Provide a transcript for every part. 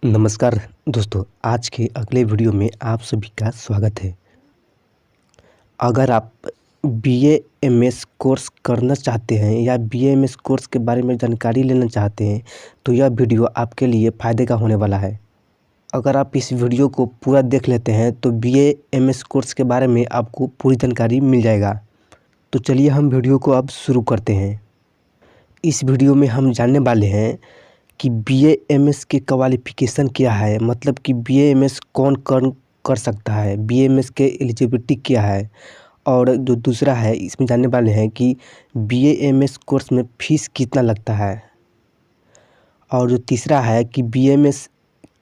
नमस्कार दोस्तों, आज के अगले वीडियो में आप सभी का स्वागत है। अगर आप बीए एमएस कोर्स करना चाहते हैं या बीए एमएस कोर्स के बारे में जानकारी लेना चाहते हैं तो यह वीडियो आपके लिए फ़ायदे का होने वाला है। अगर आप इस वीडियो को पूरा देख लेते हैं तो बीए एमएस कोर्स के बारे में आपको पूरी जानकारी मिल जाएगा। तो चलिए हम वीडियो को अब शुरू करते हैं। इस वीडियो में हम जानने वाले हैं कि बीए एमएस की क्वालिफ़िकेशन क्या है, मतलब कि बीए एमएस कौन कर सकता है, बीए एमएस के एलिजिबिलिटी क्या है। और जो दूसरा है इसमें जानने वाले हैं कि बीए एमएस कोर्स में फ़ीस कितना लगता है। और जो तीसरा है कि बीए एमएस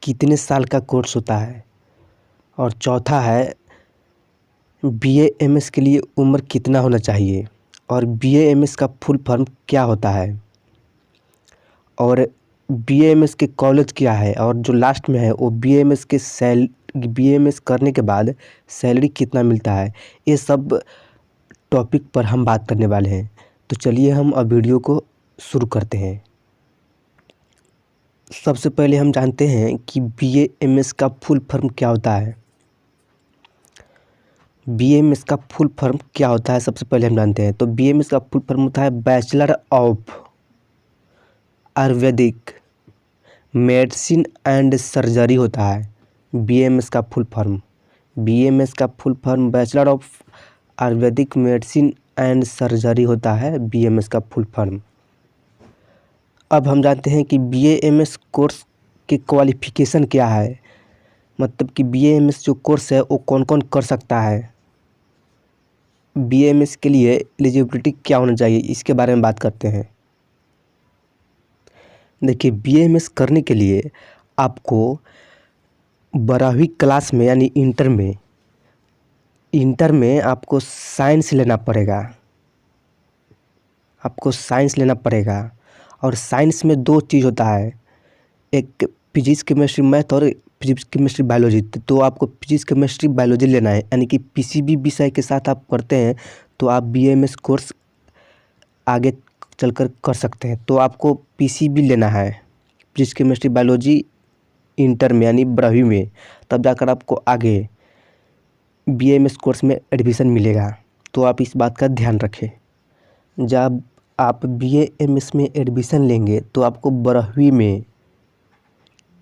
कितने साल का कोर्स होता है। और चौथा है बीए एमएस के लिए उम्र कितना होना चाहिए और बीए एमएस का फुल फॉर्म क्या होता है और बीएएमएस के कॉलेज क्या है। और जो लास्ट में है वो बीएएमएस करने के बाद सैलरी कितना मिलता है। ये सब टॉपिक पर हम बात करने वाले हैं। तो चलिए हम अब वीडियो को शुरू करते हैं। सबसे पहले हम जानते हैं कि बीएएमएस का फुल फॉर्म क्या होता है। बीएएमएस का फुल फॉर्म क्या होता है सबसे पहले हम जानते हैं। तो बीएएमएस का फुल फॉर्म होता है bachelor of Ayurvedic medicine and surgery होता है बीएमएस का फुल फॉर्म। बीएमएस का full form bachelor of Ayurvedic medicine and surgery होता है बीएमएस का फुल फॉर्म। अब हम जानते हैं कि बीएमएस कोर्स की क्वालिफ़िकेशन क्या है, मतलब कि बीएमएस जो कोर्स है वो कौन कौन कर सकता है। बीएमएस के लिए एलिजिबिलिटी क्या होना चाहिए, इसके बारे में बात करते हैं। देखिए, बीएमएस करने के लिए आपको 12वीं क्लास में यानी इंटर में आपको साइंस लेना पड़ेगा। आपको साइंस लेना पड़ेगा और साइंस में दो चीज़ होता है, एक फिजिक्स केमिस्ट्री मैथ और फिजिक्स केमिस्ट्री बायोलॉजी। तो आपको फिजिक्स केमिस्ट्री बायोलॉजी लेना है, यानी कि पीसीबी विषय के साथ आप करते हैं तो आप बीएमएस कोर्स आगे चलकर कर सकते हैं। तो आपको पीसीबी लेना है, फिजिक्स केमिस्ट्री बायोलॉजी, इंटर में यानी 12वीं में, तब जाकर आपको आगे बीएमएस कोर्स में एडमिशन मिलेगा। तो आप इस बात का ध्यान रखें। जब आप बीएमएस में एडमिशन लेंगे तो आपको 12वीं में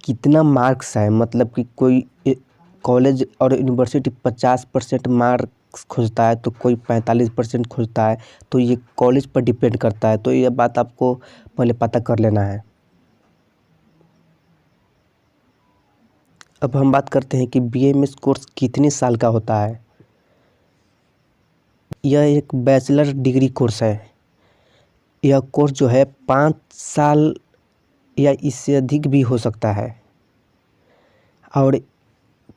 कितना मार्क्स है, मतलब कि कोई कॉलेज और यूनिवर्सिटी 50% मार्क्स खोजता है तो कोई 45% खोजता है। तो ये कॉलेज पर डिपेंड करता है। तो ये बात आपको पहले पता कर लेना है। अब हम बात करते हैं कि बीएमएस कोर्स कितने साल का होता है। यह एक बैचलर डिग्री कोर्स है। यह कोर्स जो है 5 साल या इससे अधिक भी हो सकता है और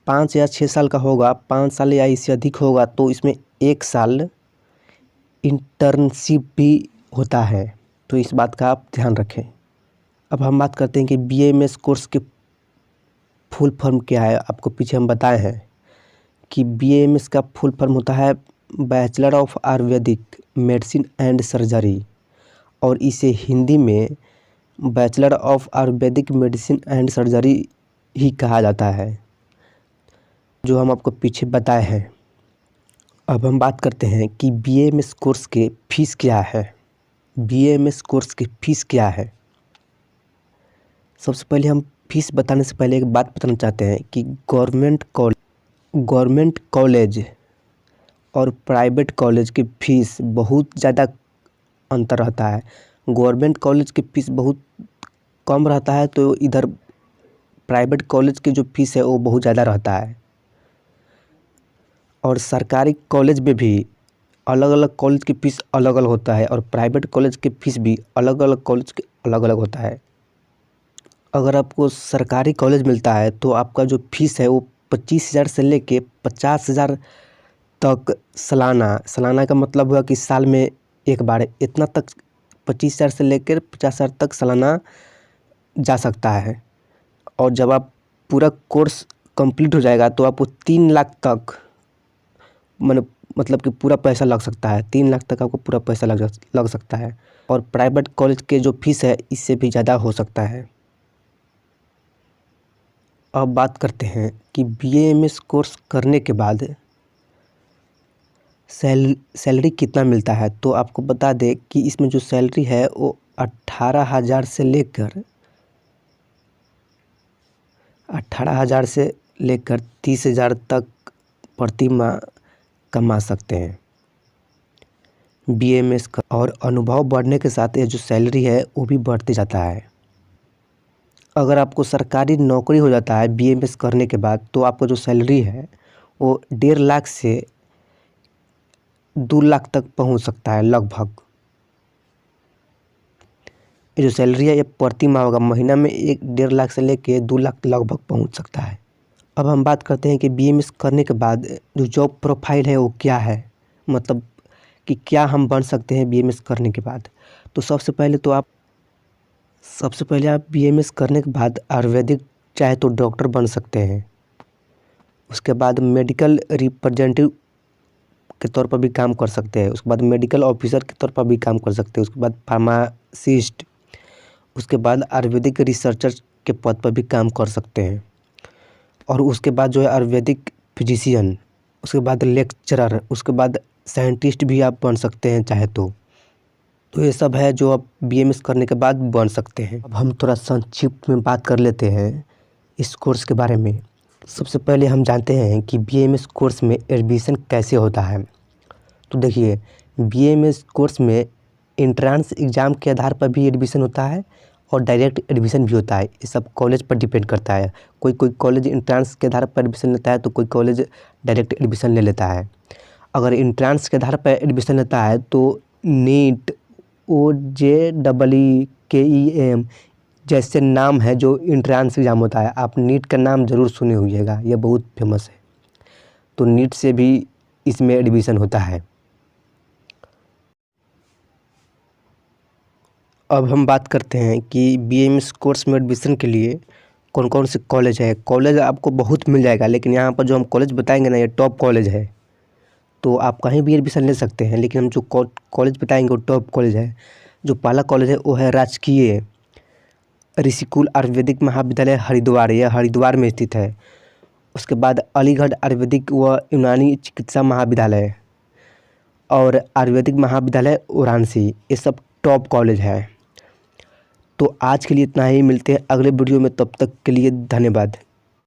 5 या 6 साल का होगा, 5 साल या इससे अधिक होगा तो इसमें 1 साल इंटर्नशिप भी होता है। तो इस बात का आप ध्यान रखें। अब हम बात करते हैं कि बीएमएस कोर्स के फुल फॉर्म क्या है। आपको पीछे हम बताए हैं कि बीएमएस का फुल फॉर्म होता है bachelor of Ayurvedic medicine and surgery, और इसे हिंदी में bachelor of Ayurvedic medicine and surgery ही कहा जाता है, जो हम आपको पीछे बताए हैं। अब हम बात करते हैं कि बीएमएस कोर्स के फीस क्या है। बीएमएस कोर्स की फ़ीस क्या है। सबसे पहले हम फीस बताने से पहले एक बात बताना चाहते हैं कि गवर्नमेंट कॉलेज और प्राइवेट कॉलेज की फ़ीस बहुत ज़्यादा अंतर रहता है। गवर्नमेंट कॉलेज की फ़ीस बहुत कम रहता है तो इधर प्राइवेट कॉलेज की जो फ़ीस है वो बहुत ज़्यादा रहता है। और सरकारी कॉलेज में भी अलग अलग कॉलेज की फ़ीस अलग अलग होता है और प्राइवेट कॉलेज की फ़ीस भी अलग अलग कॉलेज के अलग अलग होता है। अगर आपको सरकारी कॉलेज मिलता है तो आपका जो फ़ीस है वो 25,000 से लेके 50,000 तक सालाना का मतलब हुआ कि साल में एक बार इतना तक 25,000 से लेकर 50,000 तक सालाना जा सकता है। और जब आप पूरा कोर्स कंप्लीट हो जाएगा तो आपको 3 लाख तक मतलब कि पूरा पैसा लग सकता है। 3 लाख तक आपको पूरा पैसा लग सकता है। और प्राइवेट कॉलेज के जो फीस है इससे भी ज़्यादा हो सकता है। अब बात करते हैं कि बीएएमएस कोर्स करने के बाद सैलरी कितना मिलता है। तो आपको बता दें कि इसमें जो सैलरी है वो 18,000 से लेकर 30,000 तक प्रति माह कमा सकते हैं बीएएमएस का। और अनुभव बढ़ने के साथ ये जो सैलरी है वो भी बढ़ते जाता है। अगर आपको सरकारी नौकरी हो जाता है बीएएमएस करने के बाद तो आपका जो सैलरी है वो 1.5 लाख से 2 लाख तक पहुंच सकता है लगभग। ये जो सैलरी है ये प्रति माह होगा, महीना में 1.5 लाख से लेके 2 लाख लगभग पहुंच सकता है। अब हम बात करते हैं कि बीएमएस करने के बाद जो जॉब प्रोफाइल है वो क्या है, मतलब कि क्या हम बन सकते हैं बीएमएस करने के बाद। तो सबसे पहले आप बीएमएस करने के बाद आयुर्वेदिक चाहे तो डॉक्टर बन सकते हैं। उसके बाद मेडिकल रिप्रेजेंटेटिव के तौर पर भी काम कर सकते हैं। उसके बाद मेडिकल ऑफिसर के तौर पर भी काम कर सकते हैं। उसके बाद फार्मासिस्ट, उसके बाद आयुर्वेदिक रिसर्चर के पद पर भी काम कर सकते हैं। और उसके बाद जो है आयुर्वेदिक फिजिशियन, उसके बाद लेक्चरर, उसके बाद साइंटिस्ट भी आप बन सकते हैं चाहे तो ये सब है जो आप बीएमएस करने के बाद बन सकते हैं। अब हम थोड़ा संक्षिप्त में बात कर लेते हैं इस कोर्स के बारे में। सबसे पहले हम जानते हैं कि बीएमएस कोर्स में एडमिशन कैसे होता है। तो देखिए, बीएमएस कोर्स में एंट्रेंस एग्ज़ाम के आधार पर भी एडमिशन होता है और डायरेक्ट एडमिशन भी होता है। ये सब कॉलेज पर डिपेंड करता है। कोई कॉलेज एंट्रेंस के आधार पर एडमिशन लेता है तो कोई कॉलेज डायरेक्ट एडमिशन ले लेता है। अगर एंट्रेंस के आधार पर एडमिशन लेता है तो नीट, OJEE जैसे नाम है जो एंट्रेंस एग्ज़ाम होता है। आप नीट का नाम ज़रूर सुने होइएगा, ये बहुत फेमस है। तो नीट से भी इसमें एडमिशन होता है। अब हम बात करते हैं कि बीएमएस कोर्स में एडमिशन के लिए कौन कौन से कॉलेज है। कॉलेज आपको बहुत मिल जाएगा, लेकिन यहाँ पर जो हम कॉलेज बताएंगे ना, ये टॉप कॉलेज है। तो आप कहीं भी एडमिशन ले सकते हैं, लेकिन हम जो कॉलेज बताएंगे वो टॉप कॉलेज है। जो पहला कॉलेज है वो है राजकीय ऋषिकुल आयुर्वेदिक महाविद्यालय हरिद्वार, यह हरिद्वार में स्थित है। उसके बाद अलीगढ़ आयुर्वेदिक व यूनानी चिकित्सा महाविद्यालय और आयुर्वेदिक महाविद्यालय वाराणसी, ये सब टॉप कॉलेज है। तो आज के लिए इतना ही, मिलते हैं अगले वीडियो में, तब तक के लिए धन्यवाद।